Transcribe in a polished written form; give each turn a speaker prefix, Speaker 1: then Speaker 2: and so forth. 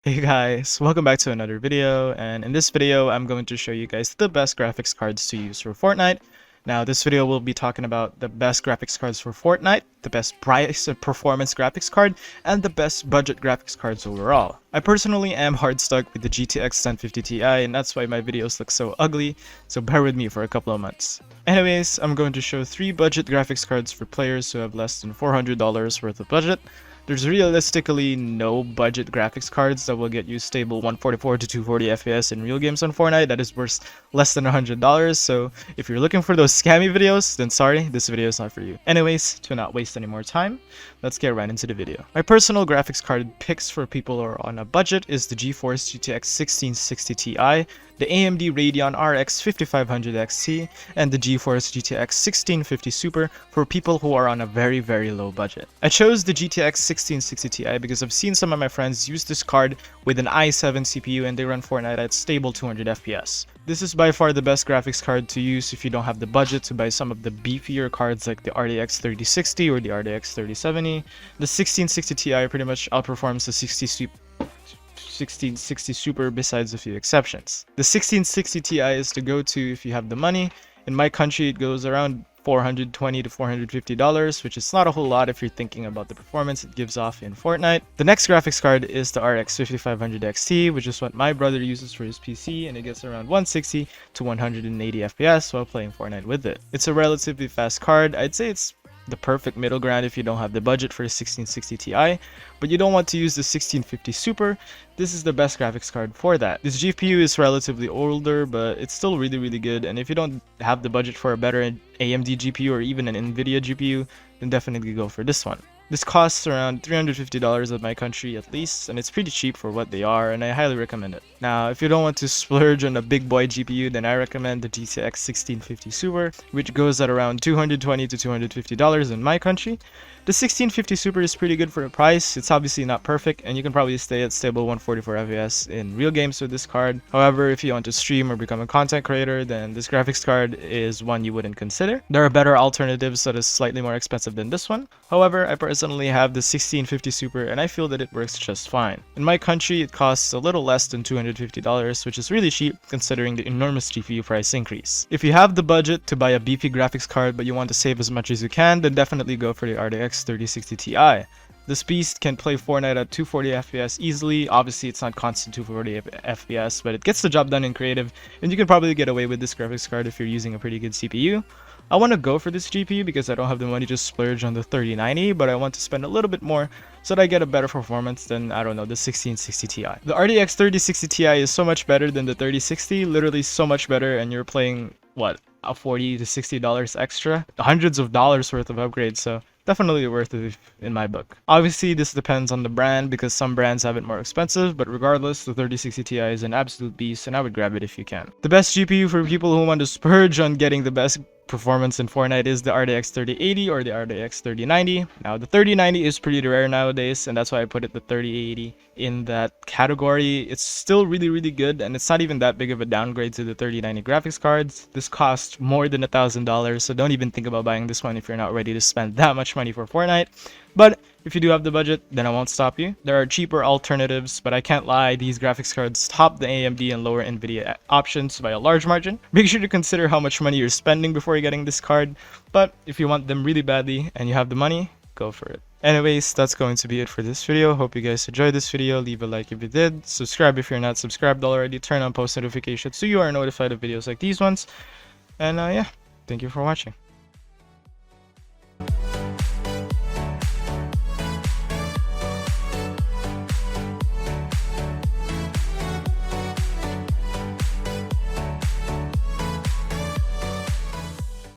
Speaker 1: Hey guys, welcome back to another video, and in this video I'm going to show you guys the best graphics cards to use for Fortnite. Now this video will be talking about the best graphics cards for Fortnite, the best price and performance graphics card, and the best budget graphics cards overall. I personally am hard stuck with the GTX 1050 Ti, and that's why my videos look so ugly, so bear with me for a couple of months. Anyways, I'm going to show 3 budget graphics cards for players who have less than $400 worth of budget. There's realistically no budget graphics cards that will get you stable 144 to 240 FPS in real games on Fortnite that is worth less than $100, so if you're looking for those scammy videos, then sorry, this video is not for you. Anyways, to not waste any more time, let's get right into the video. My personal graphics card picks for people who are on a budget is the GeForce GTX 1660 Ti, the AMD Radeon RX 5500 XT, and the GeForce GTX 1650 Super for people who are on a very low budget. I chose the GTX 1660 Ti because I've seen some of my friends use this card with an i7 CPU and they run Fortnite at stable 200 FPS. This is by far the best graphics card to use if you don't have the budget to buy some of the beefier cards like the RTX 3060 or the RTX 3070. The 1660 Ti pretty much outperforms the 1660 Super besides a few exceptions. The 1660 Ti is the go-to if you have the money. In my country, it goes around $420 to $450, which is not a whole lot if you're thinking about the performance it gives off in Fortnite. The next graphics card is the RX 5500 XT, which is what my brother uses for his PC, and it gets around 160 to 180 FPS while playing Fortnite with it. It's a relatively fast card. I'd say it's the perfect middle ground if you don't have the budget for the 1660 Ti, but you don't want to use the 1650 Super. This is the best graphics card for that. This GPU is relatively older, but it's still really good, and if you don't have the budget for a better AMD GPU or even an Nvidia GPU, then definitely go for this one. This costs around $350 in my country at least, and it's pretty cheap for what they are, and I highly recommend it. Now, if you don't want to splurge on a big boy GPU, then I recommend the GTX 1650 Super, which goes at around $220 to $250 in my country. The 1650 Super is pretty good for the price. It's obviously not perfect, and you can probably stay at stable 144 FPS in real games with this card. However, if you want to stream or become a content creator, then this graphics card is one you wouldn't consider. There are better alternatives that is slightly more expensive than this one. However, I personally have the 1650 Super, and I feel that it works just fine. In my country, it costs a little less than $250, which is really cheap considering the enormous GPU price increase. If you have the budget to buy a beefy graphics card but you want to save as much as you can, then definitely go for the RTX 3060 Ti. This beast can play Fortnite at 240 FPS easily. Obviously, it's not constant 240 FPS, but it gets the job done in creative, and you can probably get away with this graphics card if you're using a pretty good CPU. I want to go for this GPU because I don't have the money to splurge on the 3090, but I want to spend a little bit more so that I get a better performance than, I don't know, the 1660 Ti. The RTX 3060 Ti is so much better than the 3060, literally so much better, and you're playing, what, a $40 to $60 extra? Hundreds of dollars worth of upgrades, so definitely worth it in my book. Obviously, this depends on the brand because some brands have it more expensive, but regardless, the 3060 Ti is an absolute beast and I would grab it if you can. The best GPU for people who want to splurge on getting the best performance in Fortnite is the RTX 3080 or the RTX 3090. Now, the 3090 is pretty rare nowadays, and that's why I put it the 3080 in that category. It's still really good, and it's not even that big of a downgrade to the 3090 graphics cards. This costs more than $1,000, so don't even think about buying this one if you're not ready to spend that much money for Fortnite. But if you do have the budget, then I won't stop you. There are cheaper alternatives, but I can't lie, these graphics cards top the AMD and lower Nvidia options by a large margin. Make sure to consider how much money you're spending before you're getting this card, but if you want them really badly and you have the money, go for it. Anyways, that's going to be it for this video. Hope you guys enjoyed this video. Leave a like if you did. Subscribe if you're not subscribed already. Turn on post notifications so you are notified of videos like these ones. And yeah, thank you for watching.